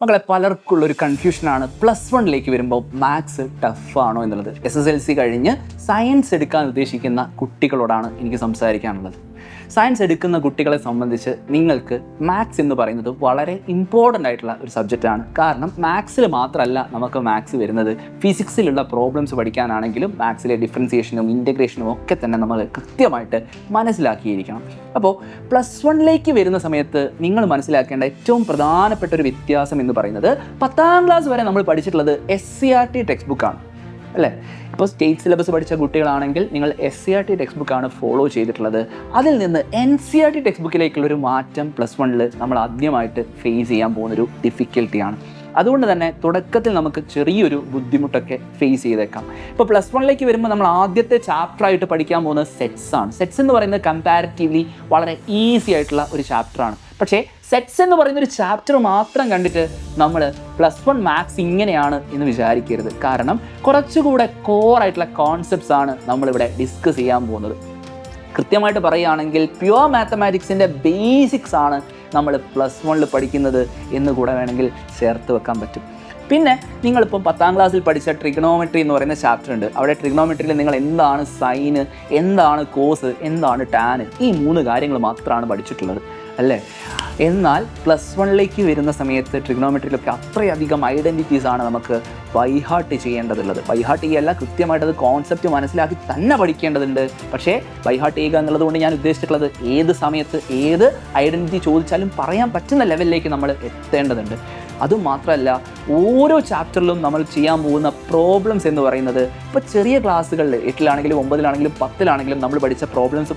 മക്കളെ, പലർക്കുള്ളൊരു കൺഫ്യൂഷനാണ് +1 വരുമ്പോൾ മാത്സ് ടഫാണോ എന്നുള്ളത്. SSLC കഴിഞ്ഞ് സയൻസ് എടുക്കാൻ ഉദ്ദേശിക്കുന്ന കുട്ടികളോടാണ് എനിക്ക് സംസാരിക്കാനുള്ളത്. സയൻസ് എടുക്കുന്ന കുട്ടികളെ സംബന്ധിച്ച് നിങ്ങൾക്ക് മാത്സ് എന്ന് പറയുന്നത് വളരെ ഇമ്പോർട്ടൻ്റ് ആയിട്ടുള്ള ഒരു സബ്ജക്റ്റാണ്. കാരണം മാത്സിൽ മാത്രമല്ല നമുക്ക് മാത്സ് വരുന്നത്, ഫിസിക്സിലുള്ള പ്രോബ്ലംസ് പഠിക്കാനാണെങ്കിലും മാത്സിലെ ഡിഫറൻസിയേഷനും ഇൻറ്റഗ്രേഷനും ഒക്കെ തന്നെ നമ്മൾ കൃത്യമായിട്ട് മനസ്സിലാക്കിയിരിക്കണം. അപ്പോൾ +1 വരുന്ന സമയത്ത് നിങ്ങൾ മനസ്സിലാക്കേണ്ട ഏറ്റവും പ്രധാനപ്പെട്ട ഒരു വ്യത്യാസം എന്ന് പറയുന്നത് 10ാം ക്ലാസ് വരെ നമ്മൾ പഠിച്ചിട്ടുള്ളത് SCERT ടെക്സ്റ്റ് ബുക്കാണ്, അല്ലേ? ഇപ്പോൾ സ്റ്റേറ്റ് സിലബസ് പഠിച്ച കുട്ടികളാണെങ്കിൽ നിങ്ങൾ SCERT ടെക്സ്റ്റ് ബുക്കാണ് ഫോളോ ചെയ്തിട്ടുള്ളത്. അതിൽ നിന്ന് NCERT ടെക്സ്റ്റ് ബുക്കിലേക്കുള്ളൊരു മാറ്റം +1 നമ്മൾ ആദ്യമായിട്ട് ഫേസ് ചെയ്യാൻ പോകുന്നൊരു ഡിഫിക്കൽട്ടിയാണ്. അതുകൊണ്ട് തന്നെ തുടക്കത്തിൽ നമുക്ക് ചെറിയൊരു ബുദ്ധിമുട്ടൊക്കെ ഫേസ് ചെയ്തേക്കാം. ഇപ്പോൾ +1 വരുമ്പോൾ നമ്മൾ ആദ്യത്തെ ചാപ്റ്ററായിട്ട് പഠിക്കാൻ പോകുന്നത് സെറ്റ്സ് ആണ്. സെറ്റ്സ് എന്ന് പറയുന്നത് കമ്പാരിറ്റീവ്ലി വളരെ ഈസി ആയിട്ടുള്ള ഒരു ചാപ്റ്ററാണ്. പക്ഷേ സെറ്റ്സ് എന്ന് പറയുന്ന ഒരു ചാപ്റ്റർ മാത്രം കണ്ടിട്ട് നമ്മൾ +1 മാത്സ് ഇങ്ങനെയാണ് എന്ന് വിചാരിക്കരുത്. കാരണം കുറച്ചുകൂടെ കോറായിട്ടുള്ള കോൺസെപ്റ്റ്സ് ആണ് നമ്മളിവിടെ ഡിസ്കസ് ചെയ്യാൻ പോകുന്നത്. കൃത്യമായിട്ട് പറയുകയാണെങ്കിൽ പ്യുവർ മാത്തമാറ്റിക്സിൻ്റെ ബേസിക്സ് ആണ് നമ്മൾ +1 പഠിക്കുന്നത് എന്ന് കൂടെ വേണമെങ്കിൽ ചേർത്ത് വെക്കാൻ പറ്റും. പിന്നെ നിങ്ങളിപ്പം 10ാം ക്ലാസ്സിൽ പഠിച്ച ട്രിഗണോമെട്രി എന്ന് പറയുന്ന ചാപ്റ്റർ ഉണ്ട്. അവിടെ ട്രിഗണോമെട്രിയിൽ നിങ്ങൾ എന്താണ് സൈന്, എന്താണ് കോസ്, എന്താണ് ടാന്, ഈ 3 കാര്യങ്ങൾ മാത്രമാണ് പഠിച്ചിട്ടുള്ളത്, അല്ലേ? എന്നാൽ +1 വരുന്ന സമയത്ത് ട്രിഗണോമെട്രിയിലൊക്കെ അത്രയധികം ഐഡൻറ്റിറ്റീസാണ് നമുക്ക് ബൈഹാർട്ട് ചെയ്യേണ്ടതുള്ളത്. ബൈഹാർട്ട് ചെയ്യല്ല, കൃത്യമായിട്ടത് കോൺസെപ്റ്റ് മനസ്സിലാക്കി തന്നെ പഠിക്കേണ്ടതുണ്ട്. പക്ഷേ ബൈഹാർട്ട് ചെയ്യുക എന്നുള്ളത് കൊണ്ട് ഞാൻ ഉദ്ദേശിച്ചിട്ടുള്ളത് ഏത് സമയത്ത് ഏത് ഐഡൻറ്റിറ്റി ചോദിച്ചാലും പറയാൻ പറ്റുന്ന ലെവലിലേക്ക് നമ്മൾ എത്തേണ്ടതുണ്ട്. അതുമാത്രമല്ല, ഓരോ ചാപ്റ്ററിലും നമ്മൾ ചെയ്യാൻ പോകുന്ന പ്രോബ്ലംസ് എന്ന് പറയുന്നത് ഇപ്പോൾ ചെറിയ ക്ലാസ്സുകളിൽ 8ലാണെങ്കിലും 9ലാണെങ്കിലും 10ലാണെങ്കിലും നമ്മൾ പഠിച്ച പ്രോബ്ലംസ്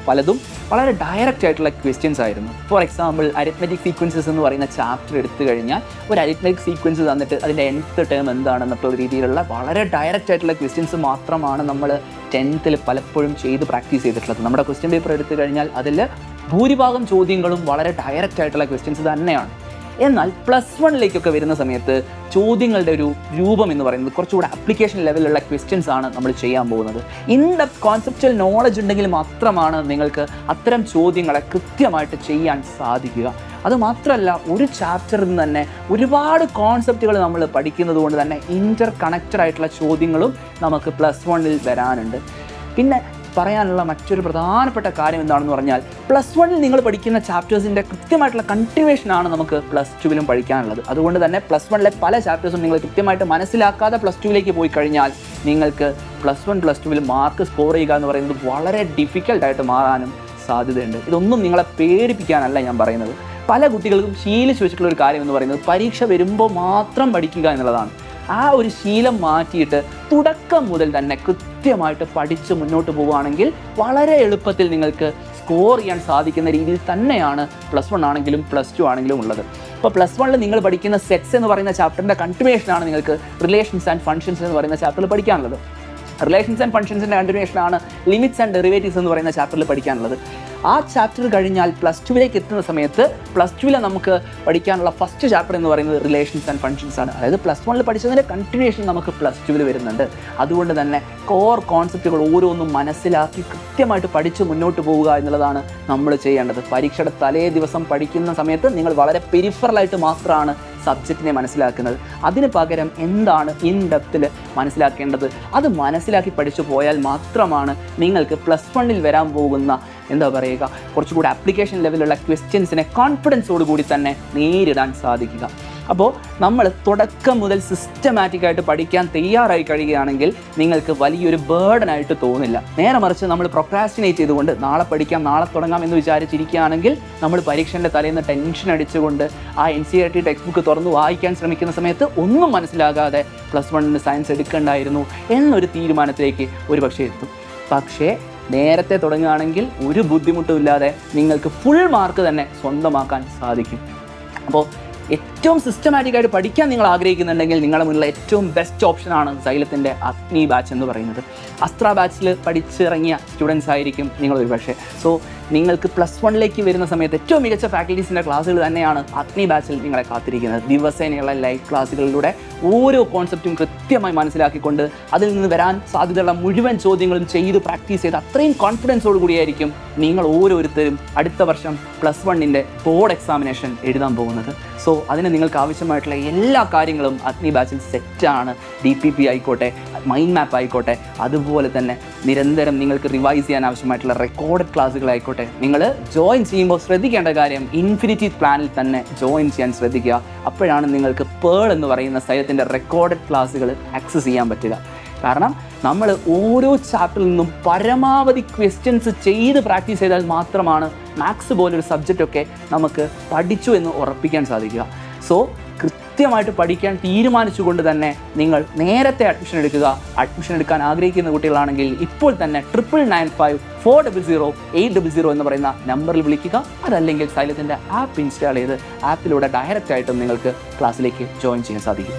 പലതും വളരെ ഡയറക്റ്റ് ആയിട്ടുള്ള ക്വസ്റ്റ്യൻസ് ആയിരുന്നു. ഫോർ എക്സാമ്പിൾ അരിത്മെറ്റിക് സീക്വൻസസ് എന്ന് പറയുന്ന ചാപ്റ്റർ എടുത്തു കഴിഞ്ഞാൽ ഒരു അരിത്മെറ്റിക് സീക്വൻസ് തന്നിട്ട് അതിൻ്റെ nth ടേം എന്താണെന്നുള്ള രീതിയിലുള്ള വളരെ ഡയറക്റ്റ് ആയിട്ടുള്ള ക്വസ്റ്റ്യൻസ് മാത്രമാണ് നമ്മൾ 10th പലപ്പോഴും ചെയ്ത് പ്രാക്ടീസ് ചെയ്തിട്ടുള്ളത്. നമ്മുടെ ക്വസ്റ്റ്യൻ പേപ്പർ എടുത്തു കഴിഞ്ഞാൽ അതിൽ ഭൂരിഭാഗം ചോദ്യങ്ങളും വളരെ ഡയറക്റ്റ് ആയിട്ടുള്ള ക്വസ്റ്റ്യൻസ് തന്നെയാണ്. എന്നാൽ +1 വരുന്ന സമയത്ത് ചോദ്യങ്ങളുടെ ഒരു രൂപം എന്ന് പറയുന്നത് കുറച്ചുകൂടെ ആപ്ലിക്കേഷൻ ലെവലിലുള്ള ക്വസ്റ്റ്യൻസ് ആണ് നമ്മൾ ചെയ്യാൻ പോകുന്നത്. ഇൻ ഡെപ്ത് കോൺസെപ്ച്വൽ നോളജ് ഉണ്ടെങ്കിൽ മാത്രമാണ് നിങ്ങൾക്ക് അത്തരം ചോദ്യങ്ങളെ കൃത്യമായിട്ട് ചെയ്യാൻ സാധിക്കുക. അതുമാത്രമല്ല, ഒരു ചാപ്റ്ററിൽ നിന്ന് തന്നെ ഒരുപാട് കോൺസെപ്റ്റുകൾ നമ്മൾ പഠിക്കുന്നത് കൊണ്ട് തന്നെ ഇൻ്റർ കണക്റ്റഡ് ആയിട്ടുള്ള ചോദ്യങ്ങളും നമുക്ക് +1 വരാനുണ്ട്. പിന്നെ പറയാനുള്ള മറ്റൊരു പ്രധാനപ്പെട്ട കാര്യം എന്താണെന്ന് പറഞ്ഞാൽ +1 നിങ്ങൾ പഠിക്കുന്ന ചാപ്റ്റേഴ്സിൻ്റെ കൃത്യമായിട്ടുള്ള കണ്ടിന്യൂവേഷനാണ് നമുക്ക് +2 പഠിക്കാനുള്ളത്. അതുകൊണ്ട് തന്നെ +1 പല ചാപ്റ്റേഴ്സും നിങ്ങൾ കൃത്യമായിട്ട് മനസ്സിലാക്കാതെ +2 പോയി കഴിഞ്ഞാൽ നിങ്ങൾക്ക് +1 +2 മാർക്ക് സ്കോർ ചെയ്യുക എന്ന് പറയുന്നത് വളരെ ഡിഫിക്കൽട്ടായിട്ട് മാറാനും സാധ്യതയുണ്ട്. ഇതൊന്നും നിങ്ങളെ പേടിപ്പിക്കാനല്ല ഞാൻ പറയുന്നത്. പല കുട്ടികൾക്കും ശീലിച്ച് വെച്ചിട്ടുള്ള ഒരു കാര്യം എന്ന് പറയുന്നത് പരീക്ഷ വരുമ്പോൾ മാത്രം പഠിക്കുക എന്നുള്ളതാണ്. ആ ഒരു ശീലം മാറ്റിയിട്ട് തുടക്കം മുതൽ തന്നെ കൃത്യമായിട്ട് പഠിച്ച് മുന്നോട്ട് പോവുകയാണെങ്കിൽ വളരെ എളുപ്പത്തിൽ നിങ്ങൾക്ക് സ്കോർ ചെയ്യാൻ സാധിക്കുന്ന രീതിയിൽ തന്നെയാണ് +1 ആണെങ്കിലും +2 ആണെങ്കിലും ഉള്ളത്. ഇപ്പോൾ +1 നിങ്ങൾ പഠിക്കുന്ന സെറ്റ്സ് എന്ന് പറയുന്ന ചാപ്റ്ററിൻ്റെ കണ്ടിന്യൂവേഷനാണ് നിങ്ങൾക്ക് റിലേഷൻസ് ആൻഡ് ഫങ്ഷൻസ് എന്ന് പറയുന്ന ചാപ്റ്ററിൽ പഠിക്കാനുള്ളത്. റിലേഷൻസ് ആൻഡ് ഫങ്ഷൻസിൻ്റെ കണ്ടിന്യൂവേഷനാണ് ലിമിറ്റ്സ് ആൻഡ് ഡെറിവേറ്റീവ്സ് എന്ന് പറയുന്ന ചാപ്റ്ററിൽ പഠിക്കാനുള്ളത്. ആ ചാപ്റ്റർ കഴിഞ്ഞാൽ +2 എത്തുന്ന സമയത്ത് +2 നമുക്ക് പഠിക്കാനുള്ള ഫസ്റ്റ് ചാപ്റ്റർ എന്ന് പറയുന്നത് റിലേഷൻസ് ആൻഡ് ഫങ്ഷൻസ് ആണ്. അതായത് +1 പഠിച്ചതിൻ്റെ കണ്ടിന്യൂവേഷൻ നമുക്ക് +2 വരുന്നുണ്ട്. അതുകൊണ്ട് തന്നെ കോർ കോൺസെപ്റ്റുകൾ ഓരോന്നും മനസ്സിലാക്കി കൃത്യമായിട്ട് പഠിച്ച് മുന്നോട്ട് പോവുക എന്നുള്ളതാണ് നമ്മൾ ചെയ്യേണ്ടത്. പരീക്ഷയുടെ തലേ ദിവസം പഠിക്കുന്ന സമയത്ത് നിങ്ങൾ വളരെ പെരിഫറലായിട്ട് മാത്രമാണ് സബ്ജക്റ്റിനെ മനസ്സിലാക്കുന്നത്. അതിന് പകരം എന്താണ് ഇൻ ഡെപ്തിൽ മനസ്സിലാക്കേണ്ടത് അത് മനസ്സിലാക്കി പഠിച്ചു പോയാൽ മാത്രമാണ് നിങ്ങൾക്ക് +1 വരാൻ പോകുന്ന കുറച്ചുകൂടി ആപ്ലിക്കേഷൻ ലെവലുള്ള ക്വസ്റ്റ്യൻസിനെ കോൺഫിഡൻസോട് കൂടി തന്നെ നേരിടാൻ സാധിക്കുക. അപ്പോൾ നമ്മൾ തുടക്കം മുതൽ സിസ്റ്റമാറ്റിക്കായിട്ട് പഠിക്കാൻ തയ്യാറായി കഴിയുകയാണെങ്കിൽ നിങ്ങൾക്ക് വലിയൊരു ബേർഡനായിട്ട് തോന്നില്ല. നേരെ മറിച്ച് നമ്മൾ പ്രൊക്രാസ്റ്റിനേറ്റ് ചെയ്തുകൊണ്ട് നാളെ പഠിക്കാം, നാളെ തുടങ്ങാം എന്ന് വിചാരിച്ചിരിക്കുകയാണെങ്കിൽ നമ്മൾ പരീക്ഷൻ്റെ തലേന്ന് ടെൻഷൻ അടിച്ചുകൊണ്ട് ആ NCERT ടെക്സ്റ്റ് ബുക്ക് തുറന്ന് വായിക്കാൻ ശ്രമിക്കുന്ന സമയത്ത് ഒന്നും മനസ്സിലാകാതെ +1 സയൻസ് എടുക്കേണ്ടായിരുന്നു എന്നൊരു തീരുമാനത്തിലേക്ക് ഒരുപക്ഷെ എത്തും. പക്ഷേ നേരത്തെ തുടങ്ങുകയാണെങ്കിൽ ഒരു ബുദ്ധിമുട്ടുമില്ലാതെ നിങ്ങൾക്ക് ഫുൾ മാർക്ക് തന്നെ സ്വന്തമാക്കാൻ സാധിക്കും. അപ്പോൾ ഏറ്റവും സിസ്റ്റമാറ്റിക്കായിട്ട് പഠിക്കാൻ നിങ്ങൾ ആഗ്രഹിക്കുന്നുണ്ടെങ്കിൽ നിങ്ങളുടെ മുന്നിലുള്ള ഏറ്റവും ബെസ്റ്റ് ഓപ്ഷനാണ് സൈലത്തിൻ്റെ അഗ്നി ബാച്ച് എന്ന് പറയുന്നത്. അസ്ത്ര ബാച്ചിൽ പഠിച്ചിറങ്ങിയ സ്റ്റുഡൻസ് ആയിരിക്കും നിങ്ങൾ ഒരുപക്ഷെ. സോ നിങ്ങൾക്ക് +1 വരുന്ന സമയത്ത് ഏറ്റവും മികച്ച ഫാക്കൽറ്റീസിൻ്റെ ക്ലാസ്സുകൾ തന്നെയാണ് അഗ്നി ബാച്ചിൽ നിങ്ങളെ കാത്തിരിക്കുന്നത്. ദിവസേനയുള്ള ലൈവ് ക്ലാസ്സുകളിലൂടെ ഓരോ കോൺസെപ്റ്റും കൃത്യമായി മനസ്സിലാക്കിക്കൊണ്ട് അതിൽ നിന്ന് വരാൻ സാധ്യതയുള്ള മുഴുവൻ ചോദ്യങ്ങളും ചെയ്ത് പ്രാക്ടീസ് ചെയ്ത് അത്രയും കോൺഫിഡൻസോട് കൂടിയായിരിക്കും നിങ്ങൾ ഓരോരുത്തരും അടുത്ത വർഷം +1 ബോർഡ് എക്സാമിനേഷൻ എഴുതാൻ പോകുന്നത്. സോ അതിന് നിങ്ങൾക്ക് ആവശ്യമായിട്ടുള്ള എല്ലാ കാര്യങ്ങളും അഗ്നി ബാച്ചിൽ സെറ്റാണ്. DPP ആയിക്കോട്ടെ, മൈൻഡ് മാപ്പ് ആയിക്കോട്ടെ, അതുപോലെ തന്നെ നിരന്തരം നിങ്ങൾക്ക് റിവൈസ് ചെയ്യാൻ ആവശ്യമായിട്ടുള്ള റെക്കോർഡഡ് ക്ലാസ്സുകളായിക്കോട്ടെ. നിങ്ങൾ ജോയിൻ ചെയ്യുമ്പോൾ ശ്രദ്ധിക്കേണ്ട കാര്യം ഇൻഫിനിറ്റി പ്ലാനിൽ തന്നെ ജോയിൻ ചെയ്യാൻ ശ്രദ്ധിക്കുക. അപ്പോഴാണ് നിങ്ങൾക്ക് പേൾ എന്ന് പറയുന്ന സൈലത്തിൻ്റെ റെക്കോർഡഡ് ക്ലാസ്സുകൾ ആക്സസ് ചെയ്യാൻ പറ്റുക. കാരണം നമ്മൾ ഓരോ ചാപ്റ്ററിൽ നിന്നും പരമാവധി ക്വസ്റ്റ്യൻസ് ചെയ്ത് പ്രാക്ടീസ് ചെയ്താൽ മാത്രമാണ് മാത്സ് പോലൊരു സബ്ജക്റ്റൊക്കെ നമുക്ക് പഠിച്ചു എന്ന് ഉറപ്പിക്കാൻ സാധിക്കുക. സോ കൃത്യമായിട്ട് പഠിക്കാൻ തീരുമാനിച്ചുകൊണ്ട് തന്നെ നിങ്ങൾ നേരത്തെ അഡ്മിഷൻ എടുക്കുക. അഡ്മിഷൻ എടുക്കാൻ ആഗ്രഹിക്കുന്ന കുട്ടികളാണെങ്കിൽ ഇപ്പോൾ തന്നെ 9994000800 എന്ന് പറയുന്ന നമ്പറിൽ വിളിക്കുക. അതല്ലെങ്കിൽ സൈലത്തിൻ്റെ ആപ്പ് ഇൻസ്റ്റാൾ ചെയ്ത് ആപ്പിലൂടെ ഡയറക്റ്റ് ആയിട്ടും നിങ്ങൾക്ക് ക്ലാസ്സിലേക്ക് ജോയിൻ ചെയ്യാൻ സാധിക്കും.